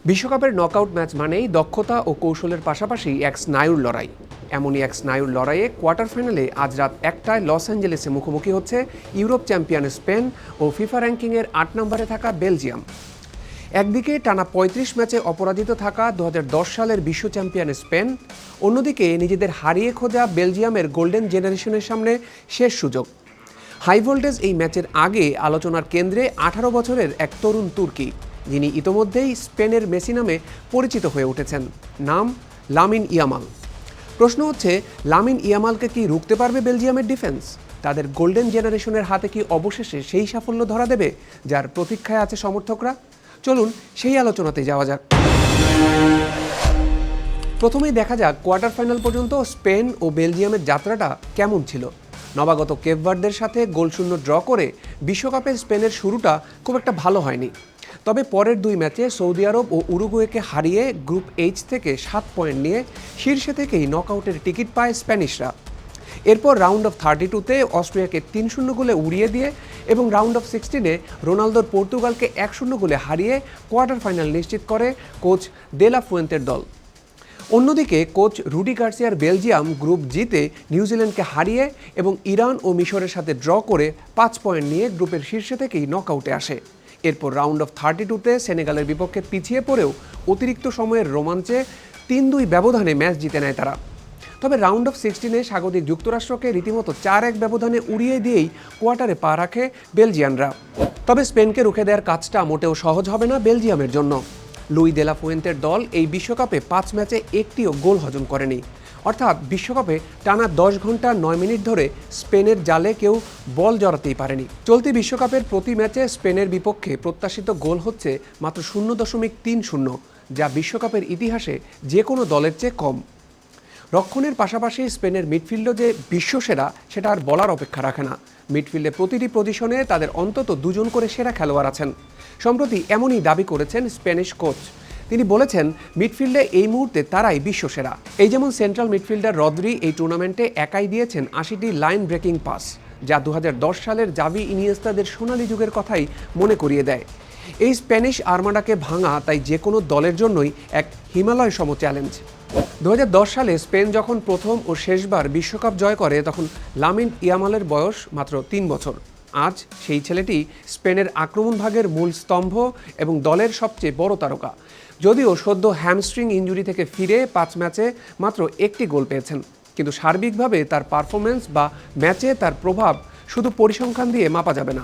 বিশ্বকাপের knockout match মানেই দক্ষতা ও কৌশলের পাশাপাশি এক স্নায়ুর লড়াই। এমনই এক স্নায়ুর লড়াইয়ে কোয়ার্টার ফাইনালে আজ রাত 1টায় লস অ্যাঞ্জেলেসে মুখোমুখি হচ্ছে ইউরোপ চ্যাম্পিয়ন স্পেন ও ফিফা র্যাঙ্কিংয়ের 8 নম্বরে থাকা বেলজিয়াম। একদিকে টানা 35 ম্যাচে অপরাজিত থাকা 2010 সালের বিশ্ব চ্যাম্পিয়ন স্পেন, অন্যদিকে নিজেদের হারিয়ে খোঁজা বেলজিয়ামের গোল্ডেন জেনারেশনের সামনে শেষ সুযোগ। হাই ভোল্টেজ এই ম্যাচের আগে আলোচনার কেন্দ্রে 18 বছরের এক তরুণ তুর্কি, যিনি ইতোমধ্যেই স্পেনের মেসি নামে পরিচিত হয়ে উঠেছেন। নাম লামিন ইয়ামাল। প্রশ্ন হচ্ছে, লামিন ইয়ামালকে কি রুখতে পারবে বেলজিয়ামের ডিফেন্স? তাদের গোল্ডেন জেনারেশনের হাতে কি অবশেষে সেই সাফল্য ধরা দেবে যার প্রতীক্ষায় আছে সমর্থকরা? চলুন সেই আলোচনাতে যাওয়া যাক। প্রথমেই দেখা যাক কোয়ার্টার ফাইনাল পর্যন্ত স্পেন ও বেলজিয়ামের যাত্রাটা কেমন ছিল। নবাগত কেপ ভার্দের সাথে গোলশূন্য ড্র করে বিশ্বকাপে স্পেনের শুরুটা খুব একটা ভালো হয়নি। তবে পরের দুই ম্যাচে সৌদি আরব ও উরুগুয়েকে হারিয়ে গ্রুপ এইচ থেকে 7 পয়েন্ট নিয়ে শীর্ষে থেকেই নকআউটের টিকিট পায় স্প্যানিশরা। এরপর রাউন্ড অফ 32-তে অস্ট্রিয়াকে 3-0 গোলে উড়িয়ে দিয়ে এবং রাউন্ড অফ 16-এ রোনালদোর পর্তুগালকে 1-0 গোলে হারিয়ে কোয়ার্টার ফাইনাল নিশ্চিত করে কোচ দে লা ফুয়েন্তের দল। অন্যদিকে কোচ রুডি গার্সিয়ার বেলজিয়াম গ্রুপ জিতে নিউজিল্যান্ডকে হারিয়ে এবং ইরান ও মিশরের সাথে ড্র করে 5 পয়েন্ট নিয়ে গ্রুপের শীর্ষে থেকেই নকআউটে আসে। এরপর রাউন্ড অফ 32-তে সেনেগালের বিপক্ষে পিছিয়ে পড়েও অতিরিক্ত সময়ের রোমাঞ্চে 3-2 ব্যবধানে ম্যাচ জিতে নেয় তারা। তবে রাউন্ড অফ 16-এ স্বাগতিক যুক্তরাষ্ট্রকে রীতিমতো 4-1 ব্যবধানে উড়িয়ে দিয়েই কোয়ার্টারে পা রাখে বেলজিয়ানরা। তবে স্পেনকে রুখে দেওয়ার কাজটা মোটেও সহজ হবে না বেলজিয়ামের জন্য। লুই দে লা ফুয়েন্তের দল এই বিশ্বকাপে 5 ম্যাচে একটিও গোল হজম করেনি। অর্থাৎ বিশ্বকাপে টানা 10 ঘন্টা 9 মিনিট ধরে স্পেনের জালে কেউ বল জড়াতেই পারেনি। চলতি বিশ্বকাপের প্রতি ম্যাচে স্পেনের বিপক্ষে প্রত্যাশিত গোল হচ্ছে মাত্র 0.30, যা বিশ্বকাপের ইতিহাসে যে কোনো দলের চেয়ে কম। রক্ষণের পাশাপাশি স্পেনের মিডফিল্ডও যে বিশ্বসেরা সেটা আর বলার অপেক্ষা রাখে না। মিডফিল্ডে প্রতিটি পজিশনে তাদের অন্তত 2 জন করে সেরা খেলোয়াড় আছেন। সম্প্রতি এমনই দাবি করেছেন স্প্যানিশ কোচ। তিনি বলেছেন, মিডফিল্ডে এই মুহূর্তে তারাই বিশ্বসেরা। এই যেমন সেন্ট্রাল মিডফিল্ডার রদ্রি এই টুর্নামেন্টে একাই দিয়েছেন 80টি লাইন ব্রেকিং পাস, যা 2010 সালের জাভি ইনিয়েস্তাদের সোনালী যুগের কথাই মনে করিয়ে দেয়। এই স্প্যানিশ আর্মাডাকে ভাঙা তাই যে কোনো দলের জন্যই এক হিমালয় সম চ্যালেঞ্জ। 2010 সালে স্পেন যখন প্রথম ও শেষবার বিশ্বকাপ জয় করে তখন লামিন ইয়ামালের বয়স মাত্র 3 বছর। আজ সেই ছেলেটি স্পেনের আক্রমণ ভাগের মূল স্তম্ভ এবং দলের সবচেয়ে বড় তারকা। যদিও সদ্য হ্যামস্ট্রিং ইনজুরি থেকে ফিরে 5 ম্যাচে মাত্র 1টি গোল পেয়েছেন, কিন্তু সার্বিকভাবে তার পারফরমেন্স বা ম্যাচে তার প্রভাব শুধু পরিসংখ্যান দিয়ে মাপা যাবে না।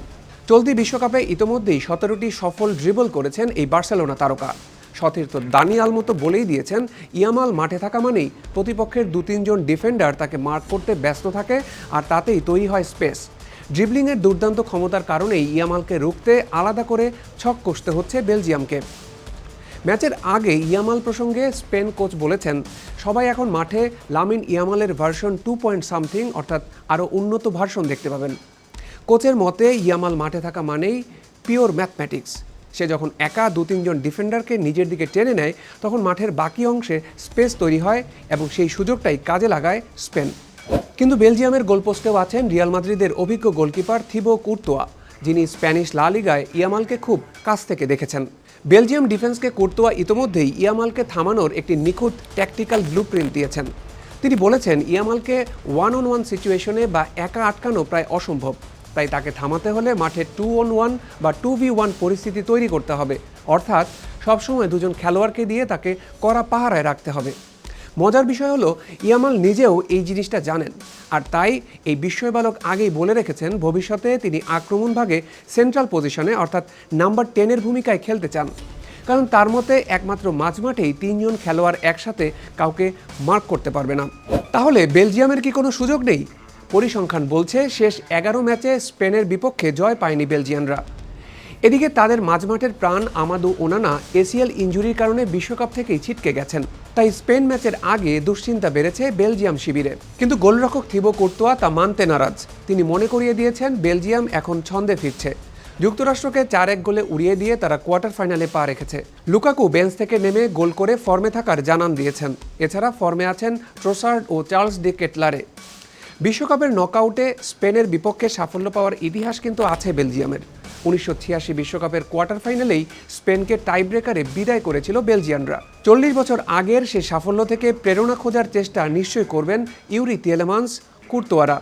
চলতি বিশ্বকাপে ইতোমধ্যেই 17টি সফল ড্রিবল করেছেন এই বার্সেলোনা তারকা। সতীর্থ দানি আলমো তো বলেই দিয়েছেন, ইয়ামাল মাঠে থাকা মানেই প্রতিপক্ষের 2-3 জন ডিফেন্ডার তাকে মার্ক করতে ব্যস্ত থাকে আর তাতেই তৈরি হয় স্পেস। ড্রিবলিংয়ের দুর্দান্ত ক্ষমতার কারণেই ইয়ামালকে রুখতে আলাদা করে ছক কষতে হচ্ছে বেলজিয়ামকে। ম্যাচের আগে ইয়ামাল প্রসঙ্গে স্পেন কোচ বলেছেন, সবাই এখন মাঠে লামিন ইয়ামালের ভার্সন 2 অর্থাৎ আরও উন্নত ভার্সন দেখতে পাবেন। কোচের মতে ইয়ামাল মাঠে থাকা মানেই পিওর ম্যাথমেটিক্স। সে যখন একা 2-3 জন ডিফেন্ডারকে নিজের দিকে টেনে নেয় তখন মাঠের বাকি অংশে স্পেস তৈরি হয় এবং সেই সুযোগটাই কাজে লাগায় স্পেন। কিন্তু বেলজিয়ামের গোলপোস্টেও আছেন রিয়াল মাদ্রিদের অভিজ্ঞ গোলকিপার থিবো কুর্তোয়া, যিনি স্প্যানিশ লা লিগায় ইয়ামালকে খুব কাছ থেকে দেখেছেন। বেলজিয়াম ডিফেন্সকে কুর্তোয়া ইতোমধ্যেই ইয়ামালকে থামানোর একটি নিখুঁত ট্যাকটিক্যাল ব্লুপ্রিন্ট দিয়েছেন। তিনি বলেছেন, ইয়ামালকে 1-on-1 সিচুয়েশনে বা একা আটকানো প্রায় অসম্ভব, তাই তাকে থামাতে হলে মাঠে 2-on-1 বা 2v1 পরিস্থিতি তৈরি করতে হবে। অর্থাৎ সবসময় 2 জন খেলোয়াড়কে দিয়ে তাকে কড়া পাহারায় রাখতে হবে। মজার বিষয় হলো, ইয়ামাল নিজেও এই জিনিসটা জানেন, আর তাই এই বিস্ময় বালক আগেই বলে রেখেছেন ভবিষ্যতে তিনি আক্রমণ ভাগে সেন্ট্রাল পজিশনে অর্থাৎ নাম্বার 10-এর ভূমিকায় খেলতে চান। কারণ তার মতে একমাত্র মাঝমাঠেই 3 জন খেলোয়াড় একসাথে কাউকে মার্ক করতে পারবে না। তাহলে বেলজিয়ামের কি কোনো সুযোগ নেই? পরিসংখ্যান বলছে শেষ 11 ম্যাচে স্পেনের বিপক্ষে জয় পায়নি বেলজিয়ানরা। এদিকে তাদের মাঝমাঠের প্রাণ আমাদু ওনানা এসিএল ইনজুরির কারণে বিশ্বকাপ থেকেই ছিটকে গেছেন। তাই স্পেন ম্যাচের আগে দুশ্চিন্তা বেড়েছে বেলজিয়াম শিবিরে। কিন্তু গোলরক্ষক থিবো কুর্তোয়া তা মানতে নারাজ। তিনি মনে করিয়ে দিয়েছেন, বেলজিয়াম এখন ছন্দে ফিরছে। যুক্তরাষ্ট্রকে 4-1 গোলে উড়িয়ে দিয়ে তারা কোয়ার্টার ফাইনালে পা রেখেছে। লুকাকু বেঞ্চ থেকে নেমে গোল করে ফর্মে থাকার জানান দিয়েছেন। এছাড়া ফর্মে আছেন ট্রোসার্ড ও চার্লস ডি কেটলারে। বিশ্বকাপের নকআউটে স্পেনের বিপক্ষে সাফল্য পাওয়ার ইতিহাস কিন্তু আছে বেলজিয়ামের। 1986 বিশ্বকাপের কোয়ার্টার ফাইনালেই স্পেনকে টাইব্রেকারে বিদায় করেছিল বেলজিয়ানরা। 40 বছর আগের সে সাফল্য থেকে প্রেরণা খোঁজার চেষ্টা নিশ্চয়ই করবেন ইউরি তিয়ালেমান্স, কুর্তোয়ারা।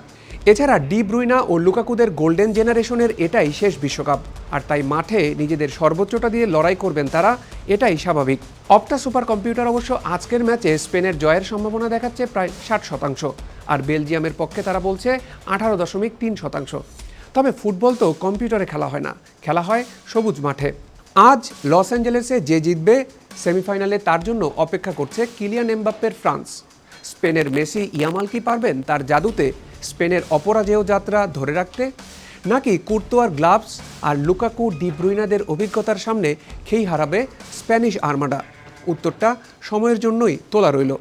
এছাড়া ডি ব্রুইনা ও লুকাকুদের গোল্ডেন জেনারেশনের এটাই শেষ বিশ্বকাপ, আর তাই মাঠে নিজেদের সর্বোচ্চটা দিয়ে লড়াই করবেন তারা, এটাই স্বাভাবিক। অপটা সুপার কম্পিউটার অবশ্য আজকের ম্যাচে স্পেনের জয়ের সম্ভাবনা দেখাচ্ছে প্রায় 60%, আর বেলজিয়ামের পক্ষে তারা বলছে 18.3%। তবে ফুটবল তো কম্পিউটারে খেলা হয় না, খেলা হয় সবুজ মাঠে। আজ লস অ্যাঞ্জেলেসে যে জিতবে সেমিফাইনালে তার জন্য অপেক্ষা করছে কিলিয়ান এমবাপ্পের ফ্রান্স। স্পেনের মেসি ইয়ামাল কি পারবেন তার জাদুতে স্পেনের অপরাজেয় যাত্রা ধরে রাখতে, নাকি কুর্তোয়ার গ্লাভস আর লুকাকু ডি ব্রুইনাদের অভিজ্ঞতার সামনে খেই হারাবে স্প্যানিশ আর্মাডা? উত্তরটা সময়ের জন্যই তোলা রইল।